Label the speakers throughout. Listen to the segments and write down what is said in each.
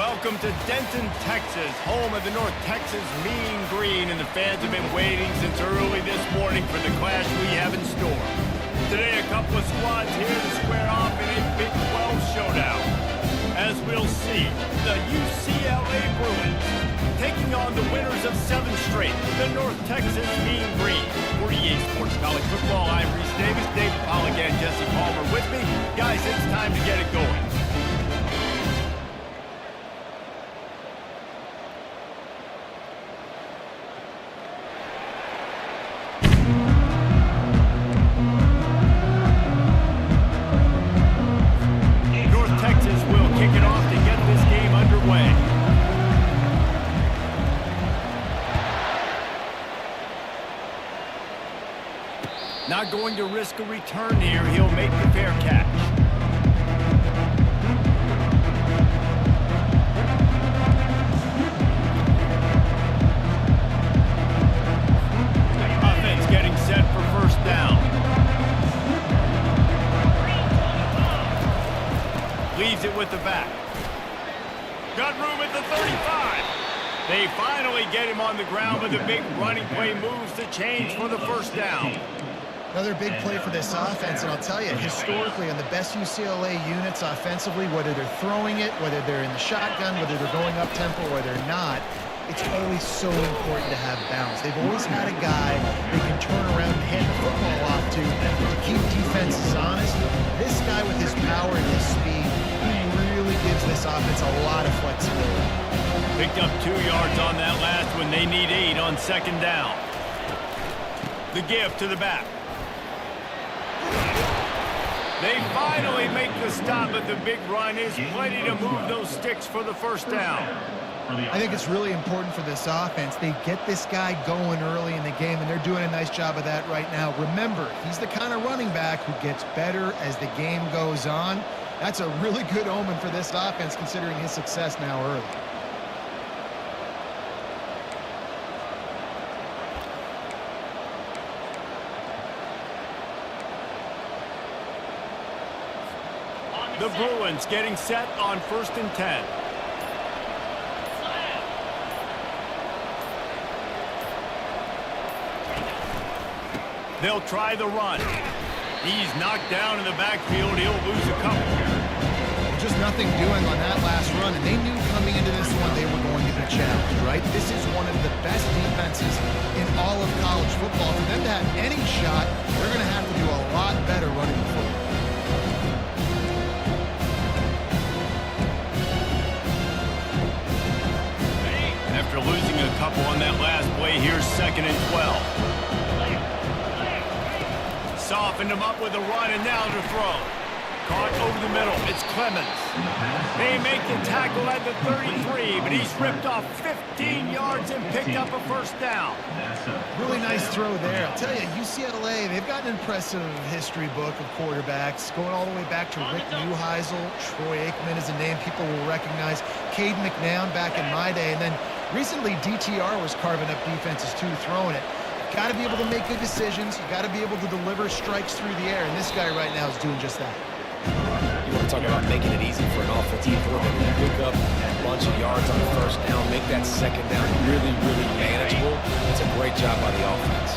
Speaker 1: Welcome to Denton, Texas, home of the North Texas Mean Green, and the fans have been waiting since early this morning for the clash we have in store. Today, a couple of squads here to square off in a Big 12 showdown. As we'll see, the UCLA Bruins taking on the winners of 7 straight, the North Texas Mean Green. For EA Sports College Football, I'm Reese Davis, David Pollock, and Jesse Palmer with me. Guys, it's time to get it going. Not going to risk a return here. He'll make the fair catch. Offense getting set for first down. Leaves it with the back. Got room at the 35. They finally get him on the ground, but the big running play moves the change for the first down.
Speaker 2: Another big play for this offense, and I'll tell you, historically, on the best UCLA units offensively, whether they're throwing it, whether they're in the shotgun, whether they're going up-tempo or they're not, it's always so important to have balance. They've always had a guy they can turn around and hand the football off to keep defenses honest. This guy with his power and his speed, he really gives this offense a lot of flexibility.
Speaker 1: Picked up 2 yards on that last one. They need 8 on second down. The give to the back. They finally make the stop, but the big run is plenty to move those sticks for the first down.
Speaker 2: I think it's really important for this offense. They get this guy going early in the game, and they're doing a nice job of that right now. Remember, he's the kind of running back who gets better as the game goes on. That's a really good omen for this offense, considering his success now early.
Speaker 1: The Bruins getting set on 1st and 10. They'll try the run. He's knocked down in the backfield. He'll lose a couple.
Speaker 2: Just nothing doing on that last run, and they knew coming into this one they were going to be challenged, right? This is one of the best defenses in all of college football. For them to have any shot, they're going to have to do a lot better running the football.
Speaker 1: After losing a couple on that last play, here's 2nd and 12. Softened him up with a run, and now to throw. Caught over the middle. It's Clemens. They make the tackle at the 33, but he's ripped off 15 yards and picked up a first down.
Speaker 2: Really nice throw there. I'll tell you, UCLA, they've got an impressive history book of quarterbacks, going all the way back to Rick Neuheisel. Troy Aikman is a name people will recognize. Cade McNown back in my day, and then recently DTR was carving up defenses too, throwing it. Got to be able to make good decisions. You got to be able to deliver strikes through the air, and this guy right now is doing just that.
Speaker 3: You want to talk about making it easy for an offensive coordinator to pick up a bunch of yards on the first down, make that second down really, really manageable. It's a great job by the offense.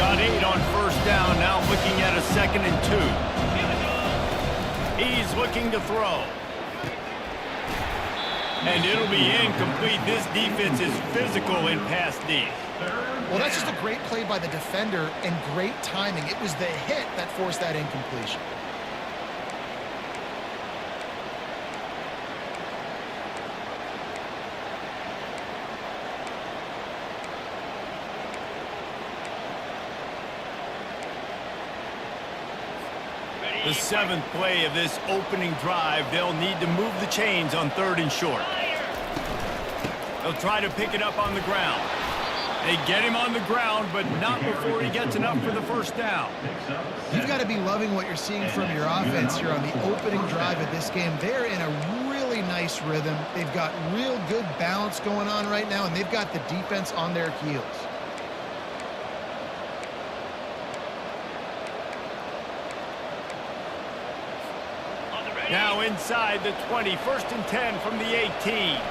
Speaker 1: Got 8 on first down, now looking at a 2nd and 2. He's looking to throw. And it'll be incomplete. This defense is physical in pass D.
Speaker 2: Well, that's just a great play by the defender and great timing. It was the hit that forced that incompletion.
Speaker 1: The 7th play of this opening drive, they'll need to move the chains on 3rd and short. They'll try to pick it up on the ground. They get him on the ground, but not before he gets enough for the first down.
Speaker 2: You've got to be loving what you're seeing from your offense here on the opening drive of this game. They're in a really nice rhythm. They've got real good balance going on right now, and they've got the defense on their heels.
Speaker 1: Now inside the 20, 1st and 10 from the 18.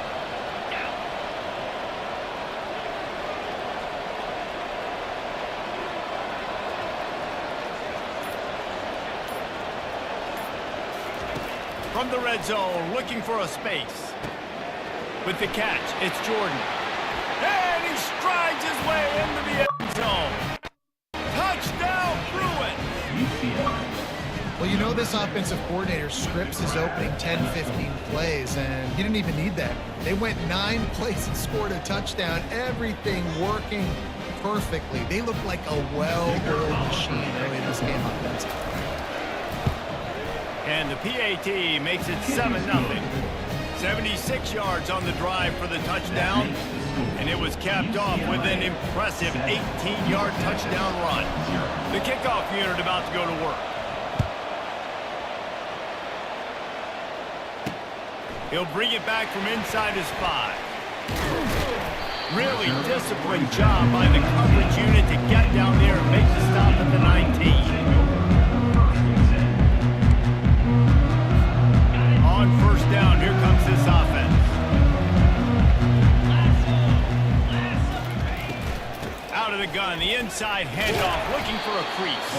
Speaker 1: From the red zone, looking for a space. With the catch, it's Jordan. And he strides his way into the end zone. Touchdown, Bruins!
Speaker 2: Well, you know this offensive coordinator scripts his opening 10, 15 plays, and he didn't even need that. They went 9 plays and scored a touchdown. Everything working perfectly. They look like a well-oiled machine early in this game offensively.
Speaker 1: And the PAT makes it 7-0. 76 yards on the drive for the touchdown. And it was capped off with an impressive 18-yard touchdown run. The kickoff unit about to go to work. He'll bring it back from inside his 5. Really disciplined job by the coverage unit to get down there and make the stop at the 19. On 1st down, here comes this offense. Out of the gun, the inside handoff, looking for a crease.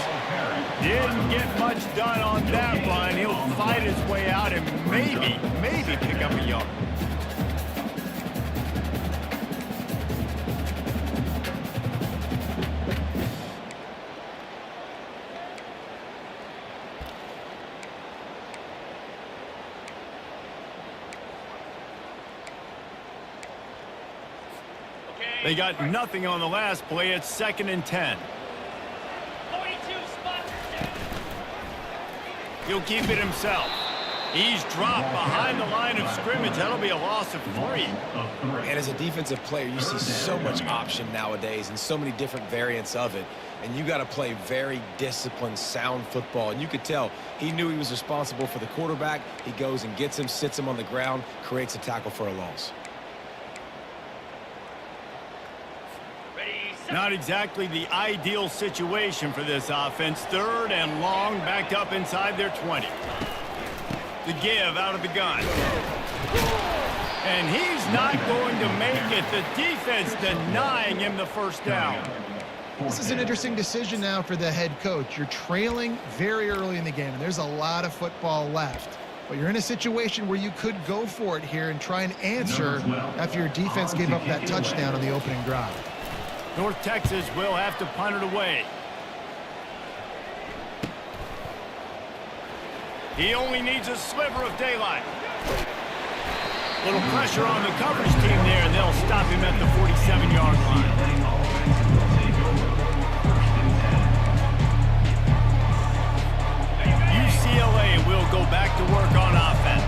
Speaker 1: Didn't get much done on that run. He'll fight his way out and maybe pick up a yard. They got nothing on the last play. It's 2nd and 10. He'll keep it himself. He's dropped behind the line of scrimmage. That'll be a loss of 3.
Speaker 3: And as a defensive player, you see so much option nowadays and so many different variants of it. And you got to play very disciplined, sound football. And you could tell he knew he was responsible for the quarterback. He goes and gets him, sits him on the ground, creates a tackle for a loss.
Speaker 1: Not exactly the ideal situation for this offense. 3rd and long, backed up inside their 20. The give out of the gun. And he's not going to make it. The defense denying him the 1st down.
Speaker 2: This is an interesting decision now for the head coach. You're trailing very early in the game, and there's a lot of football left. But you're in a situation where you could go for it here and try and answer after your defense gave up that touchdown on the opening drive.
Speaker 1: North Texas will have to punt it away. He only needs a sliver of daylight. Little pressure on the coverage team there, and they'll stop him at the 47-yard line. UCLA will go back to work on offense.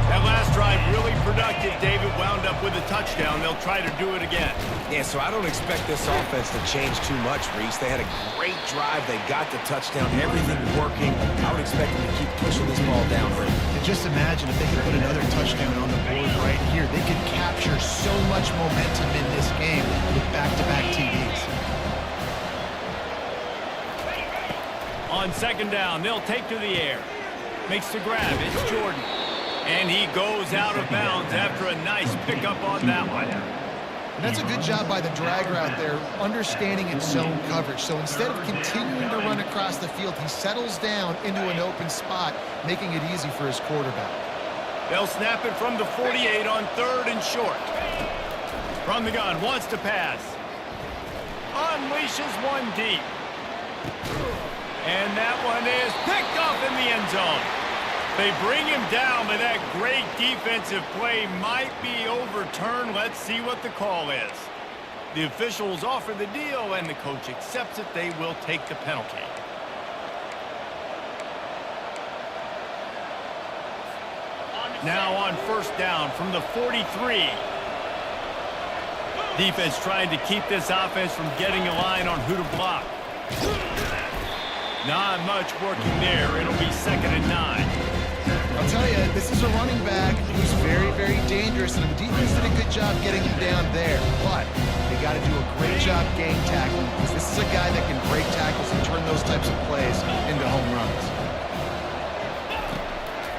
Speaker 1: That last drive really productive. David wound up with a touchdown. They'll try to do it again.
Speaker 3: Yeah, so I don't expect this offense to change too much, Reese. They had a great drive. They got the touchdown. Everything working. I would expect them to keep pushing this ball downfield.
Speaker 2: And just imagine if they could put another touchdown on the board right here. They could capture so much momentum in this game with back-to-back TDs.
Speaker 1: On 2nd down, they'll take to the air. Makes the grab. It's Jordan. And he goes out of bounds after a nice pickup on that one.
Speaker 2: And that's a good job by the drag route there, understanding its zone coverage. So instead of continuing to run across the field, he settles down into an open spot, making it easy for his quarterback.
Speaker 1: They'll snap it from the 48 on 3rd and short. From the gun, wants to pass. Unleashes one deep. And that one is picked off in the end zone. They bring him down, but that great defensive play might be overturned. Let's see what the call is. The officials offer the deal, and the coach accepts it. They will take the penalty. Now on 1st down from the 43. Defense trying to keep this offense from getting a line on who to block. Not much working there. It'll be 2nd and 9.
Speaker 2: I'll tell you, this is a running back who's very, very dangerous, and the defense did a good job getting him down there. But they got to do a great job gang tackling, because this is a guy that can break tackles and turn those types of plays into home runs.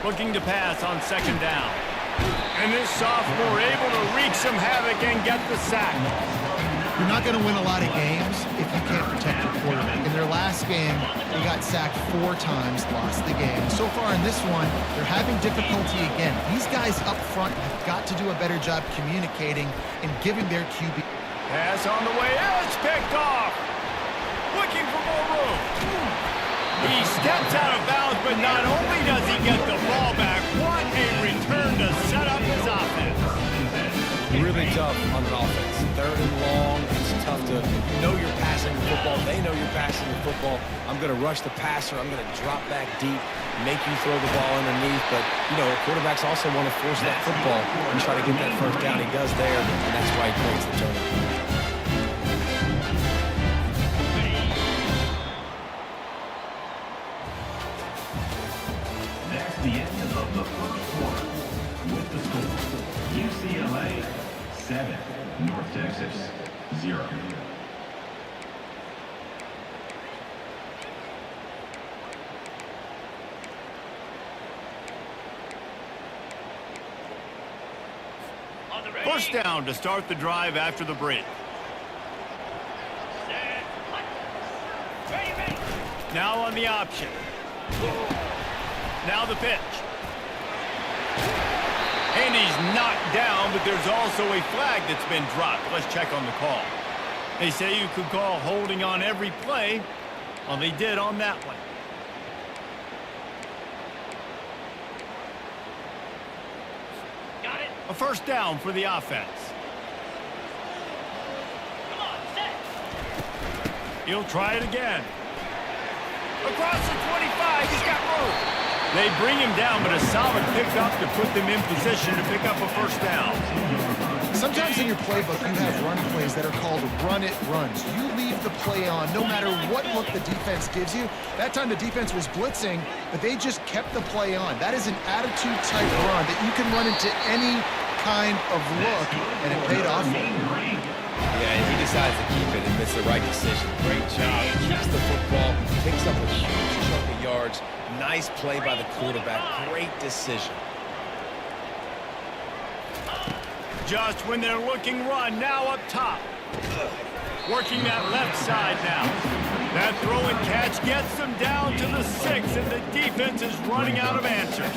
Speaker 1: Looking to pass on second down. And this sophomore able to wreak some havoc and get the sack.
Speaker 2: You're not going to win a lot of games if you can't protect your quarterback. In their last game, they got sacked 4 times, lost the game. So far in this one, they're having difficulty again. These guys up front have got to do a better job communicating and giving their QB.
Speaker 1: Pass on the way. It's picked off. Looking for more room. He steps out of bounds, but not only does he get the ball back, what a return to set up his offense.
Speaker 3: Really tough on an offense. 3rd and long. It's tough to know you're passing the football. They know you're passing the football. I'm going to rush the passer. I'm going to drop back deep, make you throw the ball underneath. But, you know, quarterbacks also want to force that football and try to get that first down. He does there, and that's why he creates the turnover.
Speaker 4: The end of the first quarter with the score UCLA 7, North Texas 0.
Speaker 1: First down to start the drive after the break. Now on the option. Now the pitch. And he's knocked down, but there's also a flag that's been dropped. Let's check on the call. They say you could call holding on every play. Well, they did on that one. Got it. A first down for the offense. Come on, set. He'll try it again. Across the 25, he's got room. They bring him down, but a solid pickup to put them in position to pick up a first down.
Speaker 2: Sometimes in your playbook, you have run plays that are called run-it runs. You leave the play on no matter what look the defense gives you. That time the defense was blitzing, but they just kept the play on. That is an attitude-type run that you can run into any kind of look, and it paid off.
Speaker 3: Yeah, and he decides to keep it, and it's the right decision. Great job. Keeps the football, picks up a huge chunk of yards. Nice play by the quarterback. Great decision.
Speaker 1: Just when they're looking run, now up top. Working that left side now. That throw and catch gets them down to the 6, and the defense is running out of answers.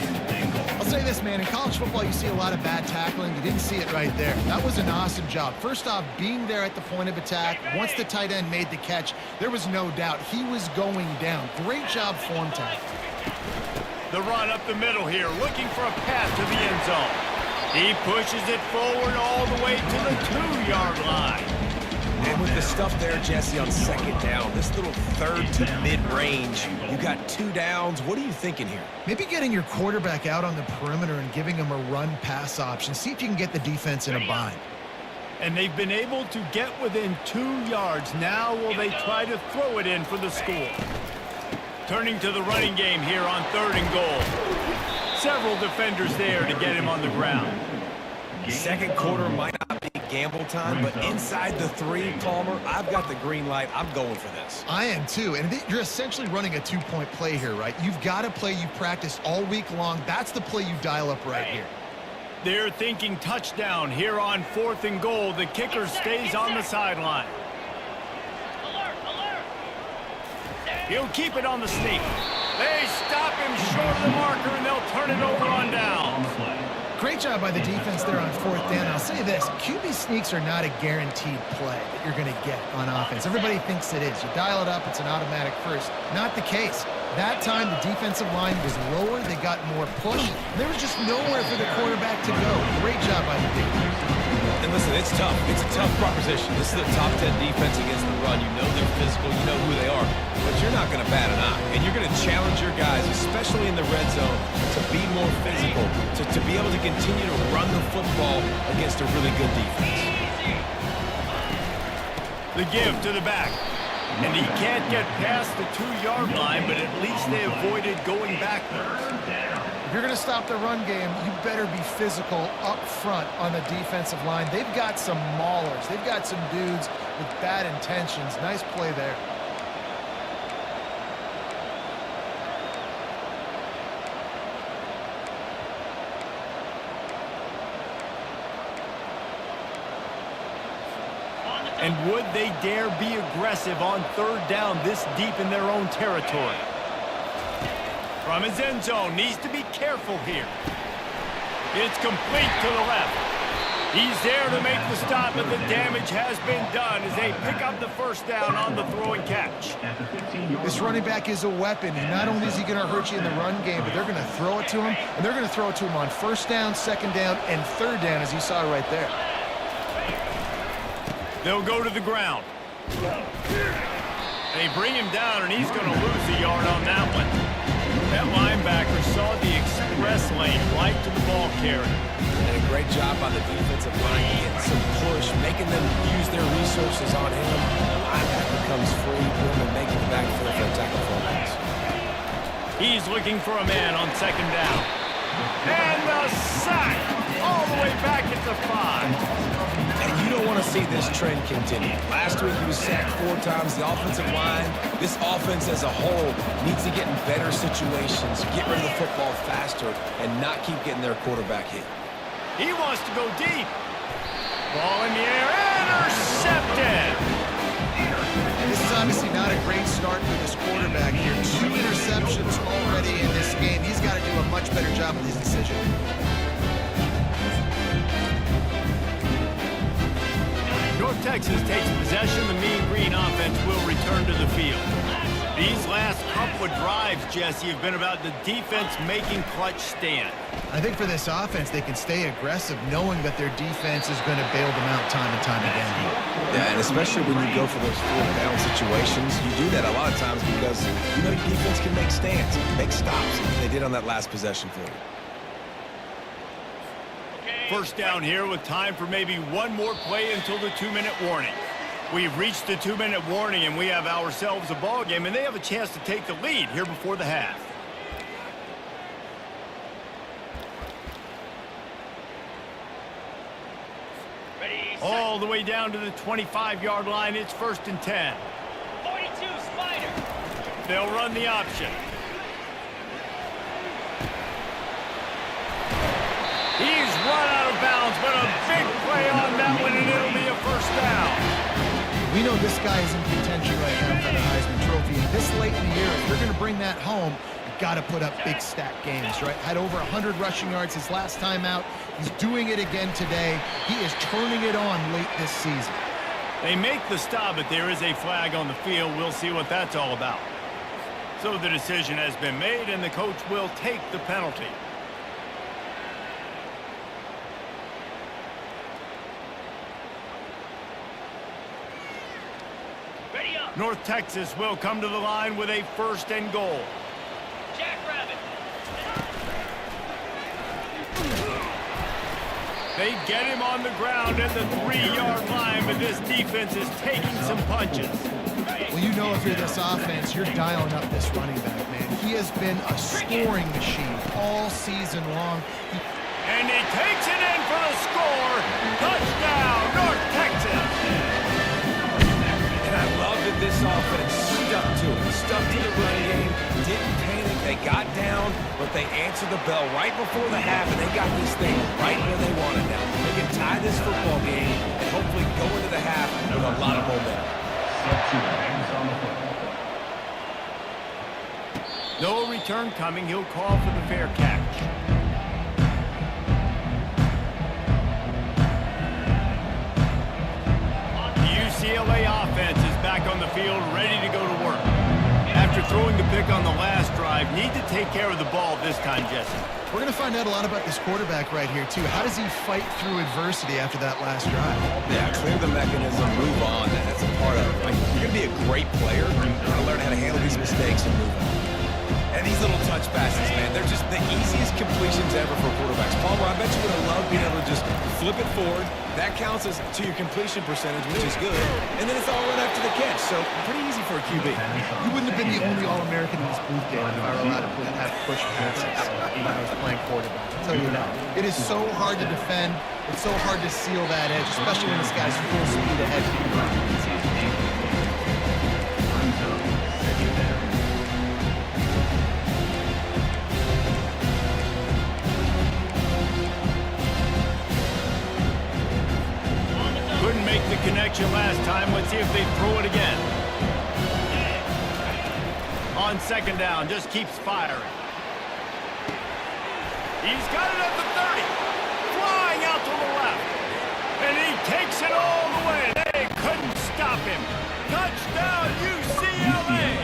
Speaker 2: I'll say this, man. In college football, you see a lot of bad tackling. You didn't see it right there. That was an awesome job. First off, being there at the point of attack. Once the tight end made the catch, there was no doubt he was going down. Great job form time.
Speaker 1: The run up the middle here, looking for a path to the end zone. He pushes it forward all the way to the 2-yard line.
Speaker 3: And with the stuff there, Jesse, on second down, this little 3rd to mid-range, you got 2 downs. What are you thinking here?
Speaker 2: Maybe getting your quarterback out on the perimeter and giving him a run-pass option. See if you can get the defense in a bind.
Speaker 1: And they've been able to get within 2 yards. Now will they try to throw it in for the score? Turning to the running game here on 3rd and goal. Several defenders there to get him on the ground.
Speaker 3: Second quarter might not be gamble time, but inside the 3, Palmer, I've got the green light. I'm going for this.
Speaker 2: I am too, and you're essentially running a 2-point play here, right? You've got a play you've practiced all week long. That's the play you dial up right here.
Speaker 1: They're thinking touchdown here on 4th and goal. The kicker stays on the sideline. He'll keep it on the sneak. They stop him short of the marker, and they'll turn it over on down.
Speaker 2: Great job by the defense there on 4th down. I'll say this, QB sneaks are not a guaranteed play that you're going to get on offense. Everybody thinks it is. You dial it up, it's an automatic first. Not the case. That time, the defensive line was lower. They got more push. There was just nowhere for the quarterback to go. Great job by the defense.
Speaker 3: And listen, it's tough. It's a tough proposition. This is the top 10 defense against the run. You know they're physical. You know who they are. But you're not going to bat an eye. And you're going to challenge your guys, especially in the red zone, to be more physical, to be able to continue to run the football against a really good defense.
Speaker 1: The give to the back. And he can't get past the 2-yard line, but at least they avoided going backwards.
Speaker 2: If you're going to stop the run game, you better be physical up front on the defensive line. They've got some maulers. They've got some dudes with bad intentions. Nice play there.
Speaker 1: And would they dare be aggressive on third down this deep in their own territory? From his end zone, needs to be careful here. It's complete to the left. He's there to make the stop, but the damage has been done as they pick up the first down on the throw and catch.
Speaker 2: This running back is a weapon, and not only is he going to hurt you in the run game, but they're going to throw it to him, and they're going to throw it to him on first down, second down, and third down, as you saw right there.
Speaker 1: They'll go to the ground. They bring him down, and he's going to lose a yard on that one. That linebacker saw the express lane right to the ball carrier.
Speaker 3: And a great job by the defensive line getting some push, making them use their resources on him. The linebacker comes free, boom, and making the backfield for a tackle for a loss.
Speaker 1: He's looking for a man on second down. And the sack all the way back at the 5.
Speaker 3: And you don't want to see this trend continue. Last week he was sacked 4 times. The offensive line, this offense as a whole, needs to get in better situations, get rid of the football faster, and not keep getting their quarterback hit.
Speaker 1: He wants to go deep. Ball in the air, intercepted.
Speaker 2: This is obviously not a great start for this quarterback here. 2 interceptions already in this game. He's got to do a much better job with his decision.
Speaker 1: North Texas takes possession. The Mean Green offense will return to the field. These last couple of drives, Jesse, have been about the defense making clutch stand.
Speaker 2: I think for this offense, they can stay aggressive knowing that their defense is going to bail them out time and time again.
Speaker 3: Yeah, and especially when you go for those 4th-down situations, you do that a lot of times because you know your defense can make stands, make stops. They did on that last possession for you.
Speaker 1: First down here with time for maybe one more play until the 2-minute warning. We've reached the 2-minute warning, and we have ourselves a ball game, and they have a chance to take the lead here before the half. All the way down to the 25-yard line. It's 1st and 10.
Speaker 5: 42, Spider.
Speaker 1: They'll run the option. He's run out of bounds, but a big play on that one, and it'll be a first down.
Speaker 2: We know this guy is in contention right now for the Heisman Trophy. And this late in the year, if you're going to bring that home, you've got to put up big stat games, right? Had over 100 rushing yards his last time out. He's doing it again today. He is turning it on late this season.
Speaker 1: They make the stop, but there is a flag on the field. We'll see what that's all about. So the decision has been made, and the coach will take the penalty. North Texas will come to the line with a 1st and goal.
Speaker 5: Jackrabbit.
Speaker 1: They get him on the ground at the 3-yard line, but this defense is taking some punches.
Speaker 2: Well, you know if you're this offense, you're dialing up this running back, man. He has been a scoring machine all season long.
Speaker 1: And he takes it in for the score. Touchdown, North Texas.
Speaker 3: I love that this offense stuck to it, stuck to the run game, didn't panic, they got down, but they answered the bell right before the half, and they got this thing right where they want it now. They can tie this football game and hopefully go into the half with a lot of momentum.
Speaker 1: No return coming. He'll call for the fair catch. UCLA offense is back on the field, ready to go to work. After throwing the pick on the last drive, need to take care of the ball this time, Jesse.
Speaker 2: We're going to find out a lot about this quarterback right here, too. How does he fight through adversity after that last drive?
Speaker 3: Yeah, clear the mechanism, move on. That's a part of it. Like, you're going to be a great player. You're going to learn how to handle these mistakes and move on. And these little touch passes, man, they're just the easiest completions ever for quarterbacks. Palmer, I bet you would have loved being able to just flip it forward. That counts as to your completion percentage, which is good. And then it's all right after the catch. So pretty easy for a QB.
Speaker 2: You wouldn't have been the only All-American in this booth game if I were allowed to have push passes when I was playing quarterback. I'll tell you that. It is so hard to defend. It's so hard to seal that edge, especially when this guy's full speed ahead.
Speaker 1: couldn't make the connection last time. Let's see if they throw it again. On second down, just keeps firing. He's got it at the 30. Flying out to the left. And he takes it all the way. They couldn't stop him. Touchdown, UCLA.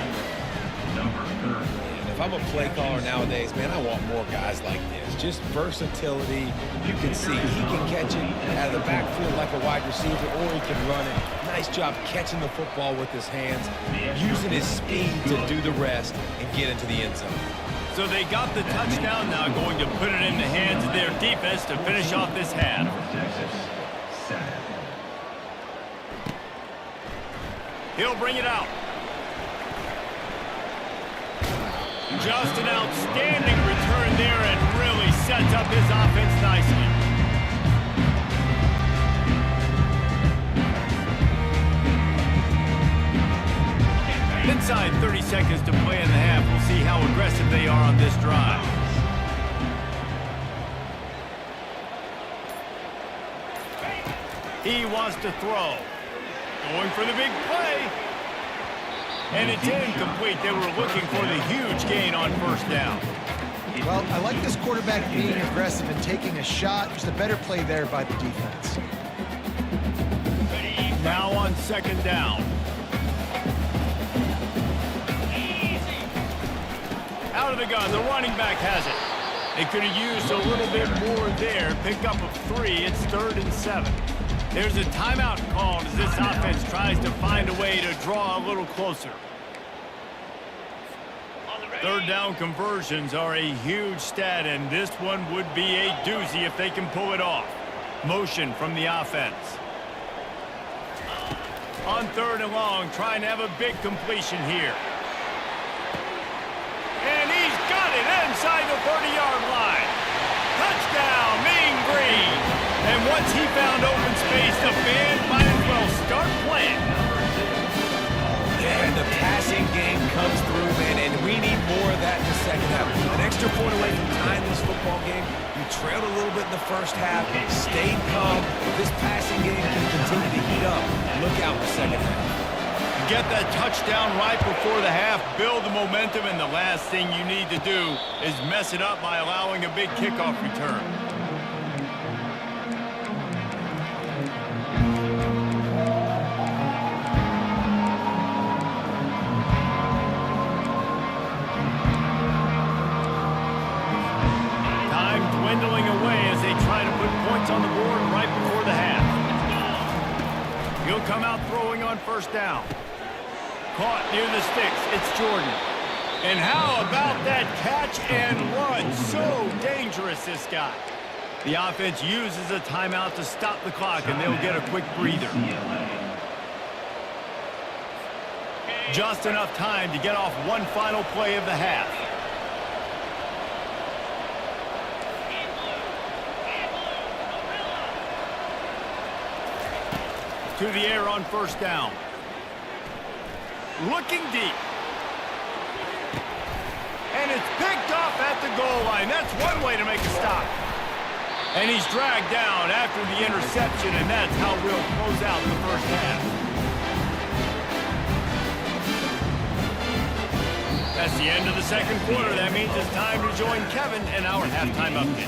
Speaker 4: Number 30.
Speaker 3: If I'm a play caller nowadays, man, I want more guys like this. Just versatility. You can see he can catch it out of the backfield like a wide receiver, or he can run it. Nice job catching the football with his hands, using his speed to do the rest and get into the end zone.
Speaker 1: So they got the touchdown, now going to put it in the hands of their defense to finish off this half.
Speaker 4: Texas, 7.
Speaker 1: He'll bring it out. Just an outstanding return there and really sets up his offense nicely. Inside 30 seconds to play in the half. We'll see how aggressive they are on this drive. He wants to throw. Going for the big play. And it's incomplete. They were looking for the huge gain on first down.
Speaker 2: Well, I like this quarterback being aggressive and taking a shot. Just a better play there by the defense.
Speaker 1: Now on second down. Out of the gun, the running back has it. They could have used a little bit more there. Pick up of 3. It's 3rd and 7. There's a timeout called as this offense tries to find a way to draw a little closer. Third down conversions are a huge stat, and this one would be a doozy if they can pull it off. Motion from the offense. On 3rd and long, trying to have a big completion here. And he's got it inside the 30-yard line. Touchdown, Mean Green. And once he found open space, the band might as well start playing.
Speaker 3: Yeah, and the passing game comes through, man, and we need more of that in the second half. An extra point away from tying this football game. You trailed a little bit in the first half, stayed calm. If this passing game can continue to heat up, look out in the second half.
Speaker 1: Get that touchdown right before the half, build the momentum, and the last thing you need to do is mess it up by allowing a big kickoff return. Time dwindling away as they try to put points on the board right before the half. He'll come out throwing on first down. Caught near the sticks. It's Jordan. And how about that catch and run? So dangerous, this guy. The offense uses a timeout to stop the clock, and they'll get a quick breather. Just enough time to get off one final play of the half. To the air on first down. Looking deep. And it's picked off at the goal line. That's one way to make a stop. And he's dragged down after the interception, and that's how we'll close out the first half. That's the end of the second quarter. That means it's time to join Kevin in our halftime update.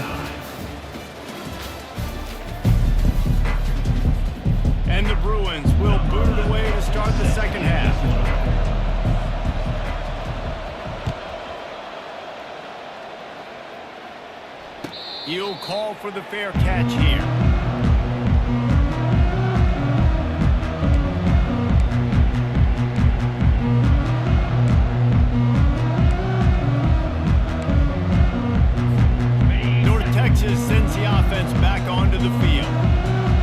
Speaker 1: And the Bruins will boot it away to start the second half. He'll call for the fair catch here. North Texas sends the offense back onto the field.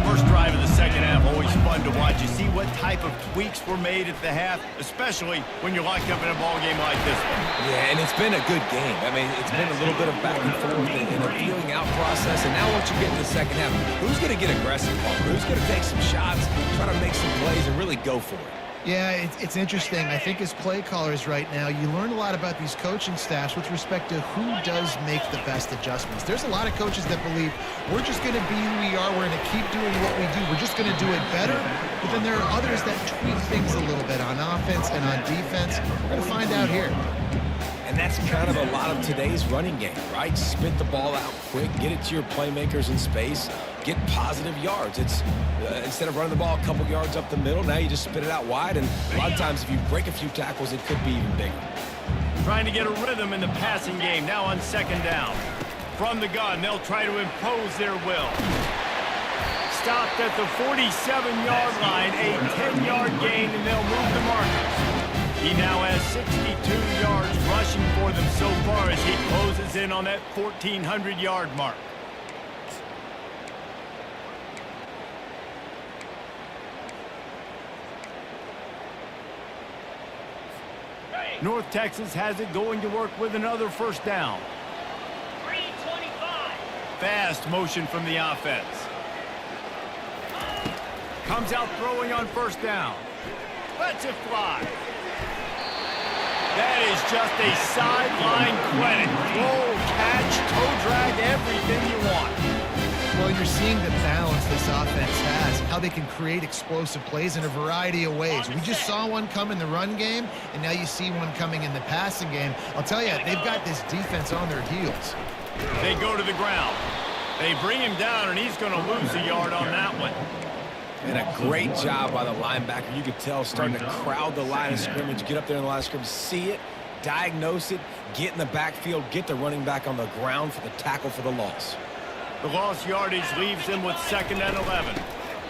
Speaker 1: First drive of the second half, always fun to watch. You see what type of tweaks were made at the half, especially when you're locked up in a ball game like this one.
Speaker 3: Yeah, and it's been a good game. I mean, it's been a little bit of back and forth and a feeling out process. And now once you get to the second half, who's going to get aggressive, Paul? Who's going to take some shots, try to make some plays, and really go for it?
Speaker 2: Yeah, it's interesting. I think as play callers right now, you learn a lot about these coaching staffs with respect to who does make the best adjustments. There's a lot of coaches that believe we're just going to be who we are. We're going to keep doing what we do. We're just going to do it better. But then there are others that tweak things a little bit on offense and on defense. We're going to find out here.
Speaker 3: And that's kind of a lot of today's running game, right? Spit the ball out quick, get it to your playmakers in space, get positive yards. It's instead of running the ball a couple yards up the middle, now you just spit it out wide. And a lot of times if you break a few tackles, it could be even bigger.
Speaker 1: Trying to get a rhythm in the passing game now on second down. From the gun, they'll try to impose their will. Stopped at the 47-yard line, a 10-yard gain, and they'll move the markers. He now has 62 yards rushing for them so far as he closes in on that 1,400-yard mark. North Texas has it going to work with another first down.
Speaker 5: 325.
Speaker 1: Fast motion from the offense. Comes out throwing on first down. Lets it fly. That is just a sideline credit. Throw, catch, toe drag, everything you want.
Speaker 2: Well, you're seeing the balance this offense has, how they can create explosive plays in a variety of ways. We just saw one come in the run game, and now you see one coming in the passing game. I'll tell you, they've got this defense on their heels.
Speaker 1: They go to the ground. They bring him down, and he's going to lose a yard on that one.
Speaker 3: And a great job by the linebacker. You could tell starting to crowd the line of scrimmage, get up there in the line of scrimmage, see it, diagnose it, get in the backfield, get the running back on the ground for the tackle for the loss.
Speaker 1: The lost yardage leaves them with 2nd and 11.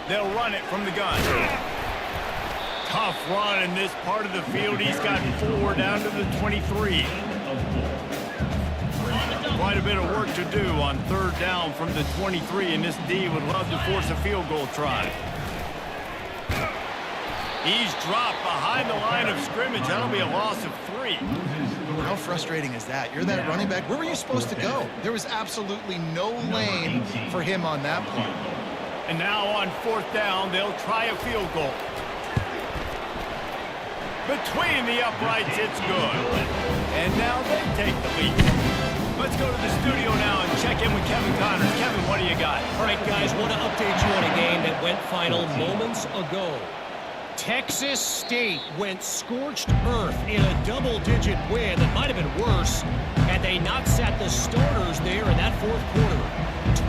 Speaker 1: They'll run it from the gun. Tough run in this part of the field. He's got 4 down to the 23. Quite a bit of work to do on 3rd down from the 23, and this D would love to force a field goal try. He's dropped behind the line of scrimmage. That'll be a loss of 3.
Speaker 2: How frustrating is that? You're that running back. Where were you supposed to go? There was absolutely no lane for him on that play.
Speaker 1: And now on 4th down, they'll try a field goal. Between the uprights, it's good. And now they take the lead. Let's go to the studio now and check in with Kevin Connors. Kevin, what do you got?
Speaker 6: All right, guys, want to update you on a game that went final moments ago. Texas State went scorched earth in a double-digit win that might have been worse had they not sat the starters there in that 4th quarter.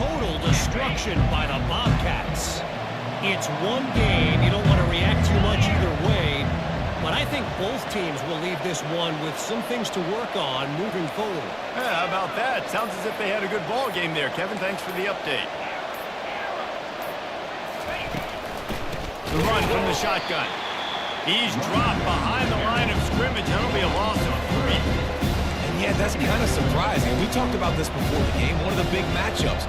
Speaker 6: Total destruction by the Bobcats. It's one game. You don't want to react too much either way, but I think both teams will leave this one with some things to work on moving forward.
Speaker 1: Yeah, how about that? Sounds as if they had a good ball game there. Kevin, thanks for the update. The run from the shotgun. He's dropped behind the line of scrimmage. That'll be a loss of 3.
Speaker 3: And yeah, that's kind of surprising. We talked about this before the game. One of the big matchups.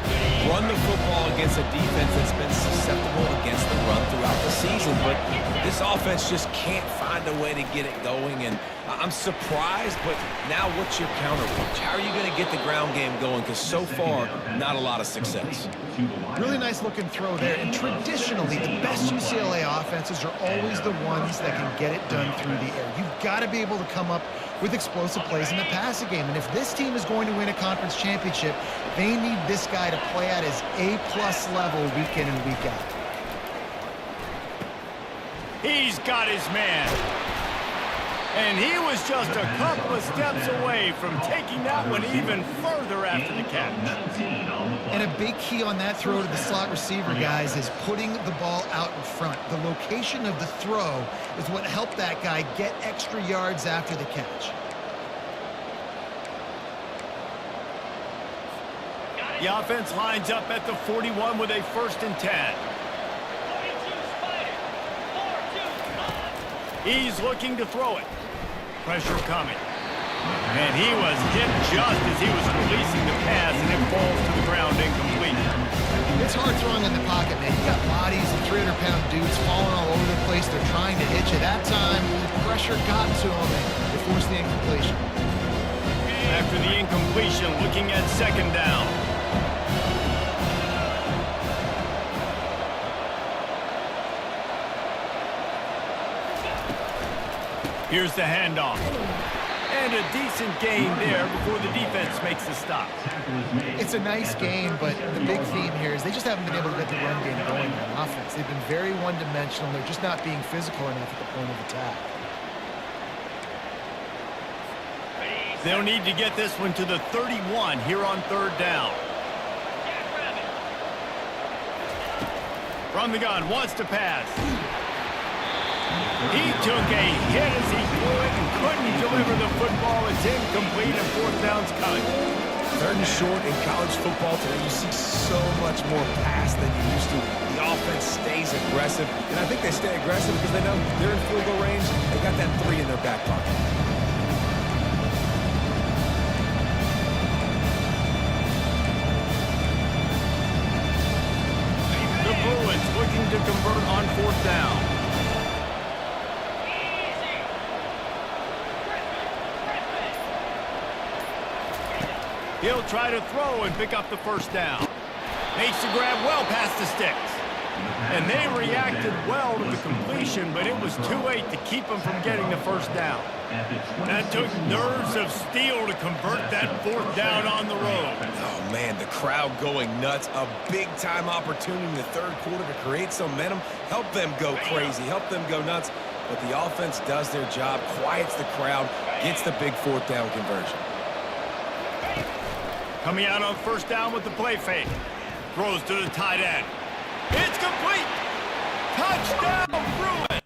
Speaker 3: Run the football against a defense that's been susceptible against the run throughout the season. But this offense just can't find a way to get it going. And I'm surprised, but now what's your counterpunch? How are you going to get the ground game going? Because so far, not a lot of success.
Speaker 2: Really nice looking throw there. And traditionally, the best UCLA offenses are always the ones that can get it done through the air. You've got to be able to come up with explosive plays in the passing game. And if this team is going to win a conference championship, they need this guy to play at his A-plus level week in and week out.
Speaker 1: He's got his man. And he was just a couple of steps away from taking that one even further after the catch.
Speaker 2: And a big key on that throw to the slot receiver, guys, is putting the ball out in front. The location of the throw is what helped that guy get extra yards after the catch.
Speaker 1: The offense lines up at the 41 with a 1st and 10.
Speaker 5: 42 Spider. 4-2.
Speaker 1: He's looking to throw it. Pressure coming. And he was hit just as he was releasing the pass, and it falls to the ground incomplete.
Speaker 2: It's hard throwing in the pocket, man. You got bodies and 300-pound dudes falling all over the place. They're trying to hit you. That time, the pressure got to him, and it forced the incompletion.
Speaker 1: After the incompletion, looking at 2nd down. Here's the handoff. And a decent gain there before the defense makes the stop.
Speaker 2: It's a nice game, but the big theme here is they just haven't been able to get the run game going on offense. They've been very one-dimensional. They're just not being physical enough at the point of attack.
Speaker 1: They'll need to get this one to the 31 here on third down. From the gun, wants to pass. He took a hit as he threw it and couldn't deliver the football. It's incomplete and fourth down's coming.
Speaker 3: Third and short in college football today, you see so much more pass than you used to. The offense stays aggressive, and I think they stay aggressive because they know they're in field goal range. They got that 3 in their back pocket.
Speaker 1: The Bruins looking to convert on fourth down. He'll try to throw and pick up the first down. Makes the grab well past the sticks. And they reacted well to the completion, but it was too late to keep them from getting the first down. That took nerves of steel to convert that fourth down on the road.
Speaker 3: Oh, man, the crowd going nuts. A big-time opportunity in the third quarter to create some momentum. Help them go crazy. Help them go nuts. But the offense does their job, quiets the crowd, gets the big fourth down conversion.
Speaker 1: Coming out on first down with the play fake. Throws to the tight end. It's complete. Touchdown, Bruins.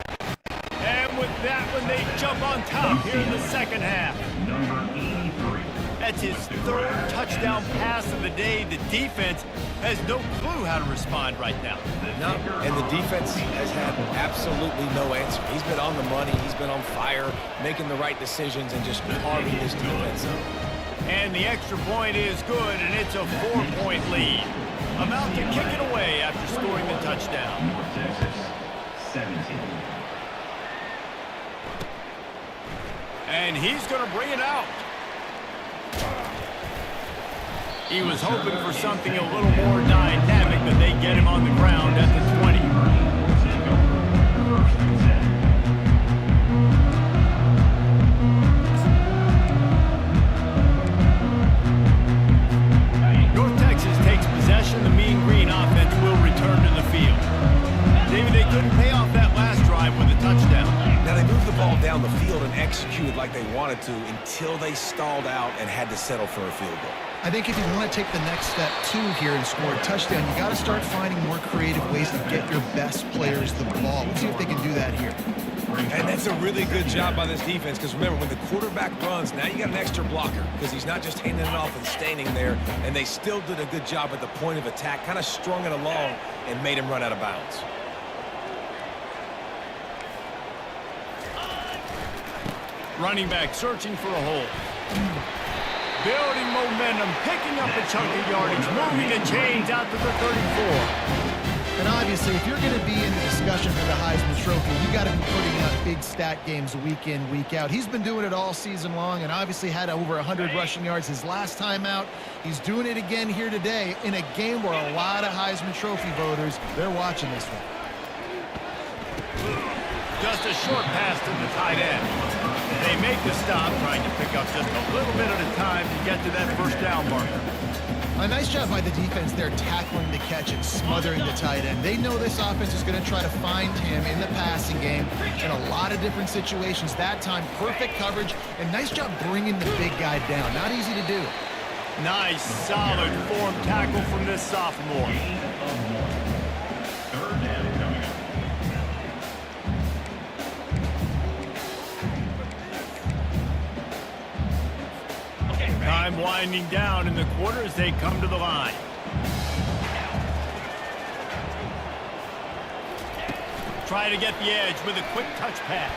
Speaker 1: And with that one, they jump on top here in the second half.
Speaker 4: Number 83.
Speaker 1: That's his third touchdown pass of the day. The defense has no clue how to respond right now.
Speaker 3: No, and the defense has had absolutely no answer. He's been on the money. He's been on fire, making the right decisions and just carving this defense up.
Speaker 1: And the extra point is good, and it's a 4-point lead. About to kick it away after scoring the touchdown.
Speaker 4: North Texas, 17.
Speaker 1: And he's going to bring it out. He was hoping for something a little more dynamic, but they get him on the ground at the 20.
Speaker 4: First and 10.
Speaker 1: North Texas takes possession. The Mean Green offense will return to the field. David, they couldn't pay off that last drive with a touchdown.
Speaker 3: Now, they moved the ball down the field and executed like they wanted to until they stalled out and had to settle for a field goal.
Speaker 2: I think if you want to take the next step, too, here and score a touchdown, you got to start finding more creative ways to get your best players the ball. Let's see if they can do that here.
Speaker 3: And that's a really good job by this defense because, remember, when the quarterback runs, now you got an extra blocker because he's not just handing it off and standing there, and they still did a good job at the point of attack, kind of strung it along and made him run out of bounds.
Speaker 1: Running back searching for a hole. Building momentum, picking up a chunk of yardage, moving the chains out to the 34.
Speaker 2: And obviously, if you're going to be in the discussion for the Heisman Trophy, you got to be putting out big stat games week in, week out. He's been doing it all season long and obviously had over 100 rushing yards his last time out. He's doing it again here today in a game where a lot of Heisman Trophy voters, they're watching this one.
Speaker 1: Just a short pass to the tight end. They make the stop, trying to pick up just a little bit at a time to get to that first down marker.
Speaker 2: A nice job by the defense there, tackling the catch and smothering the tight end. They know this offense is going to try to find him in the passing game in a lot of different situations. That time, perfect coverage, and nice job bringing the big guy down. Not easy to do.
Speaker 1: Nice, solid form tackle from this sophomore.
Speaker 4: Third down coming up.
Speaker 1: Time winding down in the quarter as they come to the line. Try to get the edge with a quick touch pass.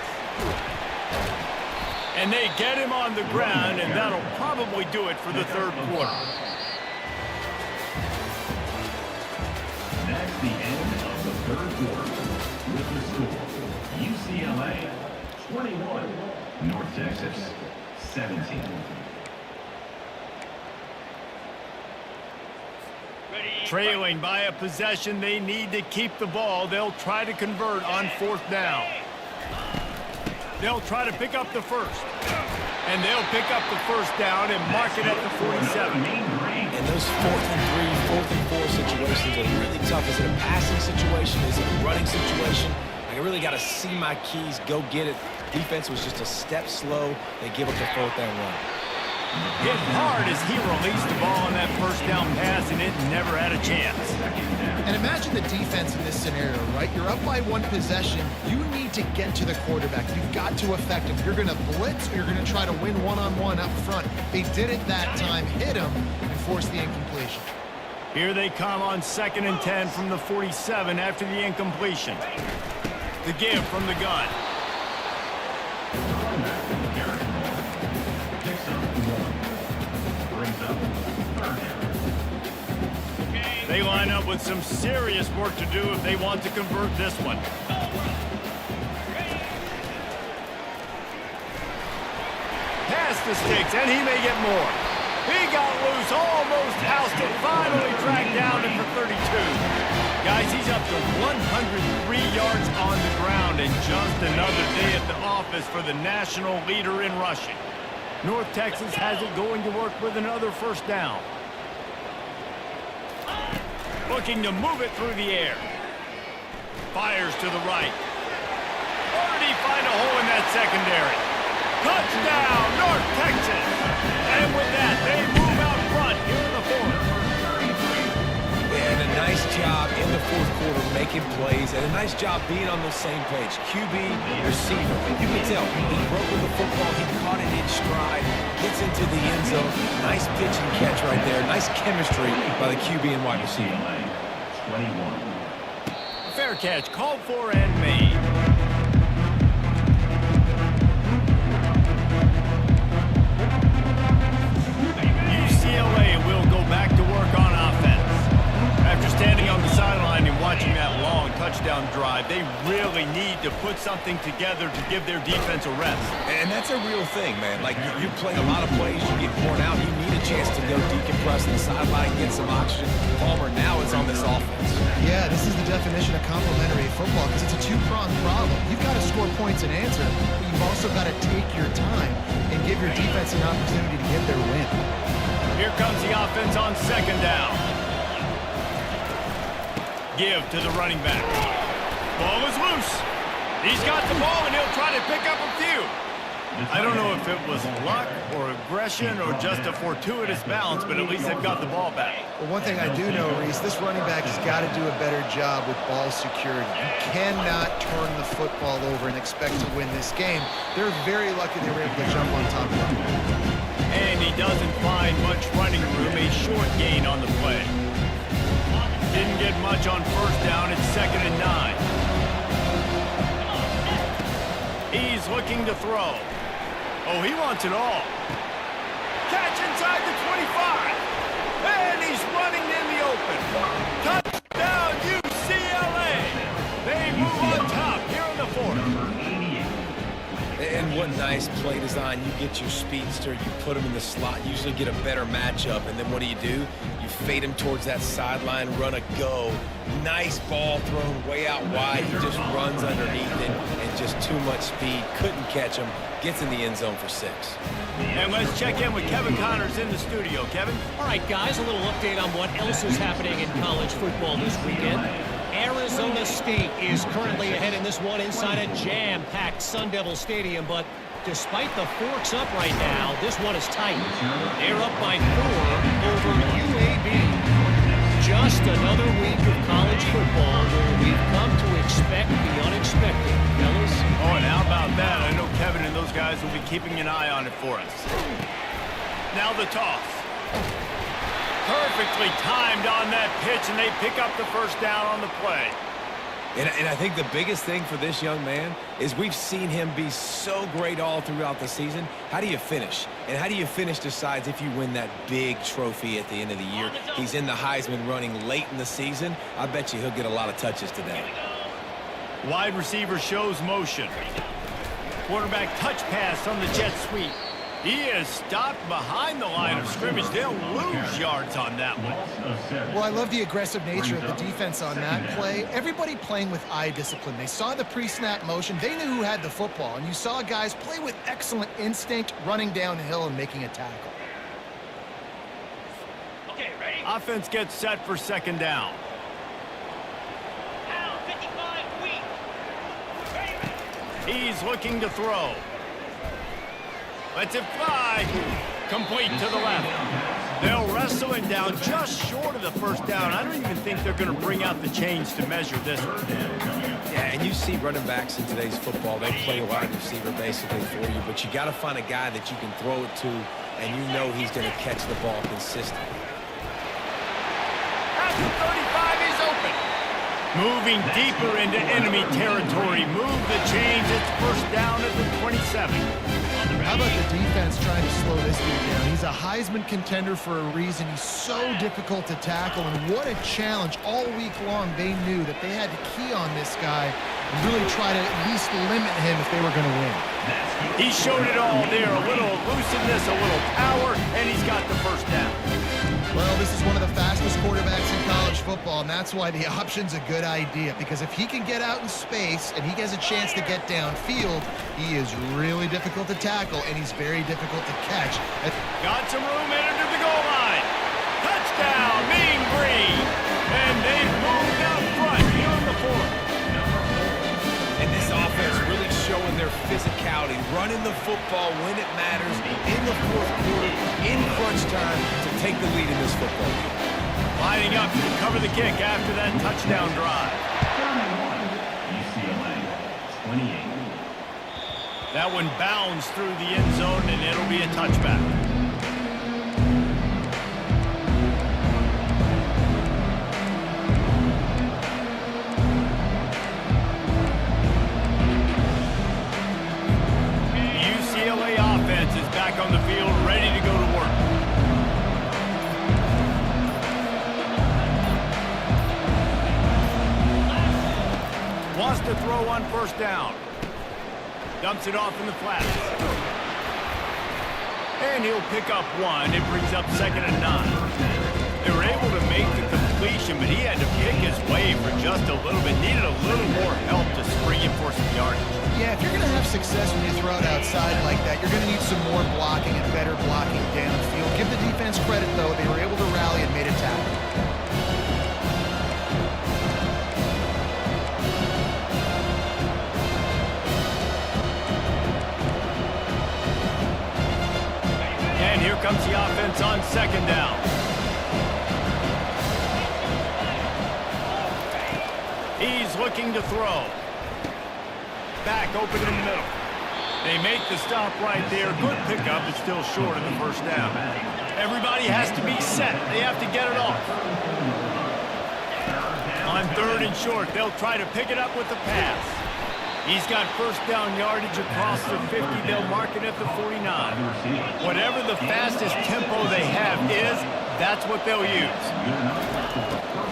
Speaker 1: And they get him on the ground, and that'll probably do it for the third quarter.
Speaker 4: That's the end of the third quarter. With the score, UCLA 21, North Texas 17.
Speaker 1: Trailing by a possession, they need to keep the ball. They'll try to convert on fourth down. They'll try to pick up the first. And they'll pick up the first down and mark it at the 47.
Speaker 3: And those 4th and 3, 4th and 4 situations are really tough. Is it a passing situation? Is it a running situation? I really got to see my keys, go get it. Defense was just a step slow. They give up the 4th down run.
Speaker 1: Hit hard as he released the ball on that first down pass, and it never had a chance.
Speaker 2: And imagine the defense in this scenario, right? You're up by 1 possession. You need to get to the quarterback. You've got to affect him. You're going to blitz or you're going to try to win one-on-one up front. They did it that time, hit him, and forced the incompletion.
Speaker 1: Here they come on 2nd and 10 from the 47 after the incompletion. The give from the gun. They line up with some serious work to do if they want to convert this one. Pass the sticks, and he may get more. He got loose, almost housed it, finally tracked down and for 32. Guys, he's up to 103 yards on the ground, and just another day at the office for the national leader in rushing. North Texas has it going to work with another first down. Looking to move it through the air. Fires to the right. Or did he find a hole in that secondary? Touchdown, North Texas! And with that, they move out front here in the 4th.
Speaker 3: And a nice job in the 4th quarter making plays, and a nice job being on the same page. QB, receiver. You can tell he broke with the football. He caught it in stride. Gets into the end zone. Nice pitch and catch right there. Nice chemistry by the QB and wide receiver.
Speaker 4: 21.
Speaker 1: Fair catch called for and made. UCLA will go back to work on offense. After standing on the sideline and watching that long touchdown drive, they really need to put something together to give their defense a rest.
Speaker 3: And that's a real thing, man. Like, you play a lot of plays, you get worn out, you need a chance to go decompress on the sideline, get some oxygen. Palmer now is on this offense.
Speaker 2: Yeah, this is the definition of complementary football because it's a 2-pronged problem. You've got to score points and answer, but you've also got to take your time and give your defense an opportunity to get their win.
Speaker 1: Here comes the offense on 2nd down. Give to the running back. Ball is loose. He's got the ball, and he'll try to pick up a few. I don't know if it was luck or aggression or just a fortuitous bounce, but at least they've got the ball back.
Speaker 2: Well, one thing I do know, Reese, this running back has got to do a better job with ball security. You cannot turn the football over and expect to win this game. They're very lucky they were able to jump on top of him.
Speaker 1: And he doesn't find much running room, a short gain on the play. Didn't get much on 1st down, it's 2nd and 9. He's looking to throw. Oh, he wants it all. Catch inside the 25. And he's running in the open. Touchdown, UCLA. They move on top here in the 4th.
Speaker 3: And what nice play design. You get your speedster, you put him in the slot, usually get a better matchup, and then what do? You fade him towards that sideline, run a go. Nice ball thrown way out wide. He just runs underneath it, and just too much speed. Couldn't catch him. Gets in the end zone for 6.
Speaker 1: And let's check in with Kevin Connors in the studio. Kevin?
Speaker 6: All right, guys, a little update on what else is happening in college football this weekend. Arizona State is currently ahead in this one inside a jam-packed Sun Devil Stadium, but despite the forks up right now, this one is tight. They're up by 4 over UAB. Just another week of college football where we've come to expect the unexpected, fellas.
Speaker 1: Oh, and how about that? I know Kevin and those guys will be keeping an eye on it for us. Now the toss. Perfectly timed on that pitch, and they pick up the first down on the play.
Speaker 3: And I think the biggest thing for this young man is we've seen him be so great all throughout the season. How do you finish? And how do you finish decides if you win that big trophy at the end of the year. He's in the Heisman running late in the season. I bet you he'll get a lot of touches today.
Speaker 1: Wide receiver shows motion. Quarterback touch pass on the jet sweep. He is stopped behind the line of scrimmage. They'll lose yards on that one.
Speaker 2: Well, I love the aggressive nature of the defense on that play. Everybody playing with eye discipline. They saw the pre-snap motion. They knew who had the football. And you saw guys play with excellent instinct, running downhill and making a tackle.
Speaker 5: Okay, ready?
Speaker 1: Offense gets set for second down.
Speaker 5: Now, 55, weak. Ready?
Speaker 1: He's looking to throw. Lets it fly. Complete to the left. They'll wrestle it down just short of the first down. I don't even think they're going to bring out the chains to measure this one.
Speaker 3: Yeah, and you see running backs in today's football, they play wide receiver basically for you, but you got to find a guy that you can throw it to, and you know he's going to catch the ball consistently.
Speaker 1: At the 35, he's open. Moving deeper into enemy territory. Move the chains. It's first down at the 27.
Speaker 2: How about the defense trying to slow this dude down? He's a Heisman contender for a reason. He's so difficult to tackle, and what a challenge. All week long, they knew that they had to key on this guy and really try to at least limit him if they were going to win.
Speaker 1: He showed it all there. A little elusiveness, a little power, and he's got the first down.
Speaker 2: Well, this is one of the fastest quarterbacks in college football, and that's why the option's a good idea, because if he can get out in space and he has a chance to get downfield, he is really difficult to tackle, and he's very difficult to catch.
Speaker 1: Got some room in under the goal line. Touchdown, Mean Green. And they've moved out front here on the fourth.
Speaker 3: And this offense really showing their physicality, running the football when it matters, in the fourth quarter, in crunch time, to take the lead in this football game.
Speaker 1: Lining up to cover the kick after that touchdown drive.
Speaker 4: UCLA 28.
Speaker 1: That one bounds through the end zone, and it'll be a touchback. UCLA offense is back on the field, ready to go to work. Wants to throw on first down. Dumps it off in the flats. And he'll pick up one. It brings up second and 9. They were able to make the completion, but he had to pick his way for just a little bit. Needed a little more help to spring him for some yardage.
Speaker 2: Yeah, if you're going to have success when you throw it outside like that, you're going to need some more blocking and better blocking downfield. Give the defense credit, though. They were able to rally and made a tackle.
Speaker 1: And here comes the offense on second down. He's looking to throw. Back open in the middle. They make the stop right there. Good pickup, but still short of the first down. Everybody has to be set. They have to get it off. On third and short, they'll try to pick it up with the pass. He's got first down yardage across the 50. They'll mark it at the 49. Whatever the fastest tempo they have is, that's what they'll use.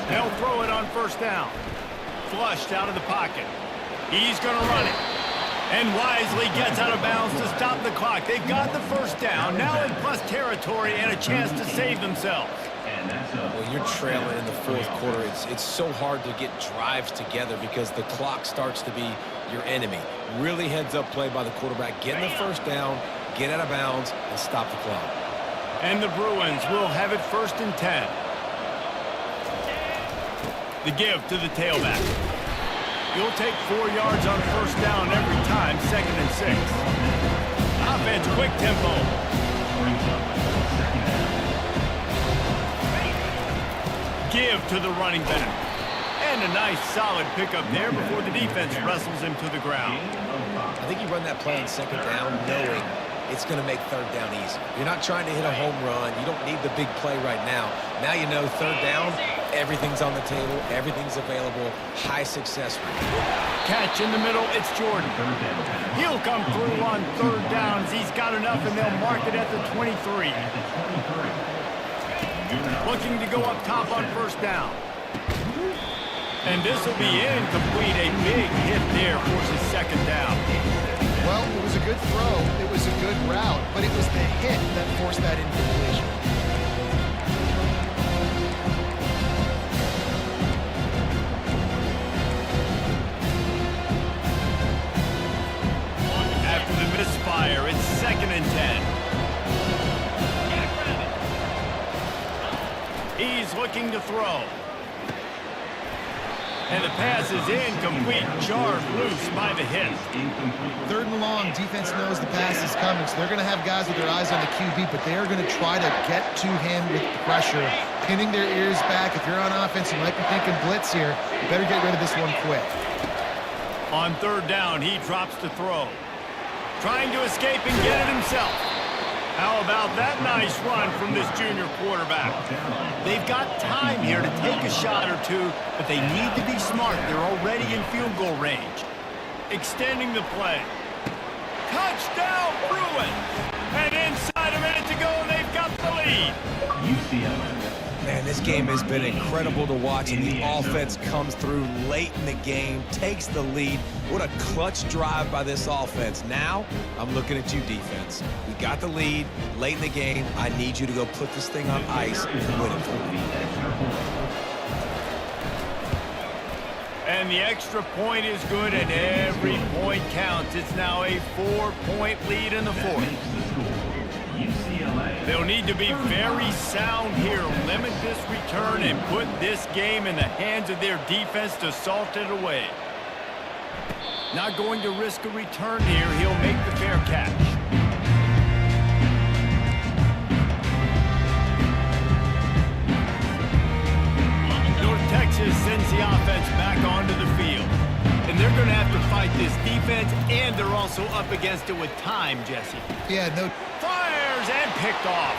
Speaker 1: They'll throw it on first down. Flushed out of the pocket. He's going to run it. And wisely gets out of bounds to stop the clock. They've got the first down. Now in plus territory and a chance to save themselves.
Speaker 3: Well, you're trailing in the fourth quarter. It's so hard to get drives together because the clock starts to be your enemy. Really heads-up play by the quarterback. Get in the first down, get out of bounds, and stop the clock.
Speaker 1: And the Bruins will have it first and 10. The give to the tailback. You'll take 4 yards on first down every time, second and 6. Offense, quick tempo. Give to the running back. And a nice solid pickup there before the defense wrestles him to the ground.
Speaker 3: I think you run that play on second down knowing it's going to make third down easy. You're not trying to hit a home run. You don't need the big play right now. Now you know third down, everything's on the table, everything's available, high success rate.
Speaker 1: Catch in the middle, it's Jordan. He'll come through on third downs. He's got enough, and they'll mark it at the 23. Looking to go up top on first down. And this will be incomplete. A big hit there forces second down.
Speaker 2: Well, it was a good throw. It was a good route, but it was the hit that forced that incompletion.
Speaker 1: After the misfire, it's 2nd and 10. He's looking to throw. And the pass is incomplete, jarred loose by the hit.
Speaker 2: 3rd and long, defense knows the pass is coming, so they're going to have guys with their eyes on the QB, but they are going to try to get to him with pressure, pinning their ears back. If you're on offense, you might be thinking blitz here. You better get rid of this one quick.
Speaker 1: On 3rd down, he drops to throw. Trying to escape and get it himself. How about that nice run from this junior quarterback? They've got time here to take a shot or two, but they need to be smart. They're already in field goal range. Extending the play. Touchdown, Bruins! And inside a minute to go, they've got the lead.
Speaker 4: UCLA.
Speaker 3: Man, this game has been incredible to watch, and the offense comes through late in the game, takes the lead. What a clutch drive by this offense. Now, I'm looking at you, defense. We got the lead late in the game. I need you to go put this thing on ice and win it for me.
Speaker 1: And the extra point is good, and every point counts. It's now a 4-point lead in the 4th. They'll need to be very sound here, limit this return, and put this game in the hands of their defense to salt it away. Not going to risk a return here. He'll make the fair catch. North Texas sends the offense back onto the field. And they're going to have to fight this defense, and they're also up against it with time, Jesse.
Speaker 2: Yeah, no.
Speaker 1: Fires and picked off.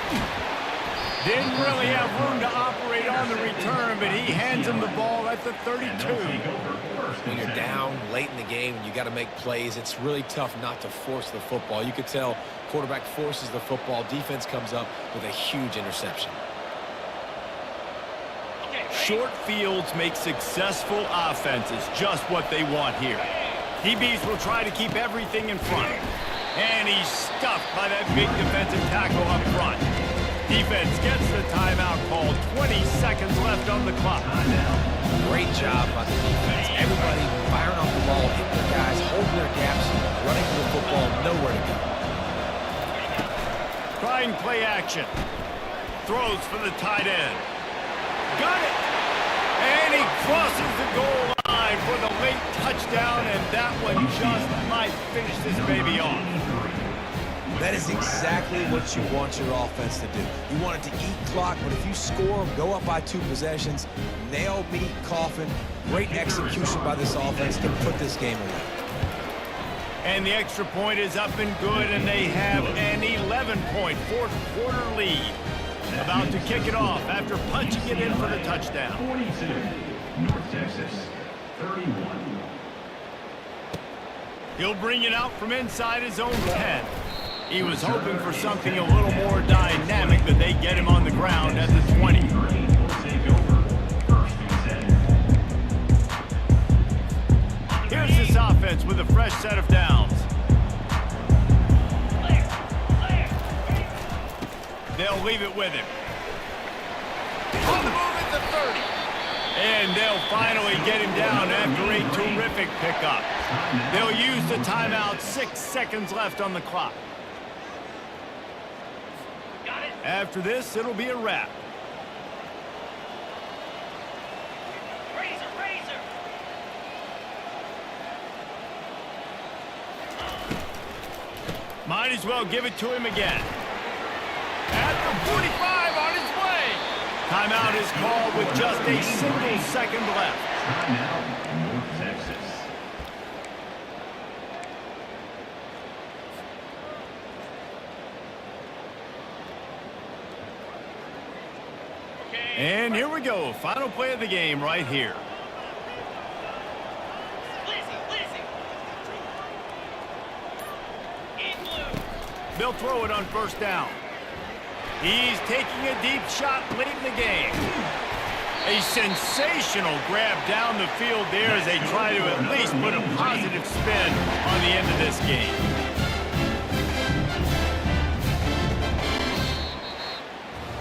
Speaker 1: Didn't really have room to operate on the return, but he hands him the ball at the 32.
Speaker 3: When you're down late in the game and you got to make plays, it's really tough not to force the football. You could tell quarterback forces the football. Defense comes up with a huge interception.
Speaker 1: Short fields make successful offenses just what they want here. DBs will try to keep everything in front. And he's stuffed by that big defensive tackle up front. Defense gets the timeout called. 20 seconds left on the clock.
Speaker 3: Great job by the defense. Everybody firing off the ball, hitting their guys, holding their gaps, running to the football, nowhere to go.
Speaker 1: Trying play action. Throws for the tight end. Got it! And he crosses the goal line for the late touchdown, and that one just might finish this baby off.
Speaker 3: That is exactly what you want your offense to do. You want it to eat clock, but if you score, go up by 2 possessions, nail, meet, coffin, great execution by this offense to put this game away.
Speaker 1: And the extra point is up and good, and they have an 11-point fourth-quarter lead. About to kick it off after punching it in for the touchdown.
Speaker 4: 42, North Texas, 31.
Speaker 1: He'll bring it out from inside his own 10. He was hoping for something a little more dynamic, but they get him on the ground at the 20. Here's this offense with a fresh set of downs. They'll leave it with him. On the move at the 30. And they'll finally get him down after a terrific pickup. They'll use the timeout. 6 seconds left on the clock. After this, it'll be a wrap.
Speaker 5: Razor.
Speaker 1: Might as well give it to him again. At the 45 on his way. Timeout is called with just a single second left.
Speaker 4: Timeout, North Texas.
Speaker 1: And here we go. Final play of the game right here.
Speaker 5: Lizzie. In blue.
Speaker 1: They'll throw it on first down. He's taking a deep shot late in the game. A sensational grab down the field there as they try to at least put a positive spin on the end of this game.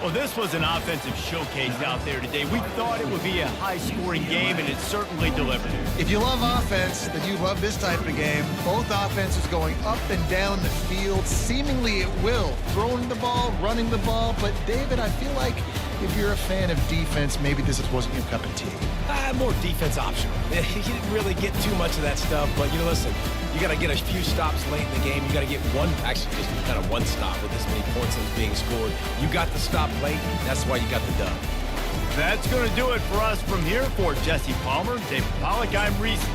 Speaker 1: Well, this was an offensive showcase out there today. We thought it would be a high-scoring game, and it certainly delivered.
Speaker 2: If you love offense, then you love this type of game. Both offenses going up and down the field, seemingly at will, throwing the ball, running the ball. But, David, I feel like if you're a fan of defense, maybe this wasn't your cup of tea.
Speaker 3: More defense optional. He didn't really get too much of that stuff, but, listen, you got to get a few stops late in the game. You got to get actually just kind of one stop with this many points that was being scored. You got the stop late, that's why you got the dub.
Speaker 1: That's going to do it for us from here. For Jesse Palmer, David Pollack, I'm Reese.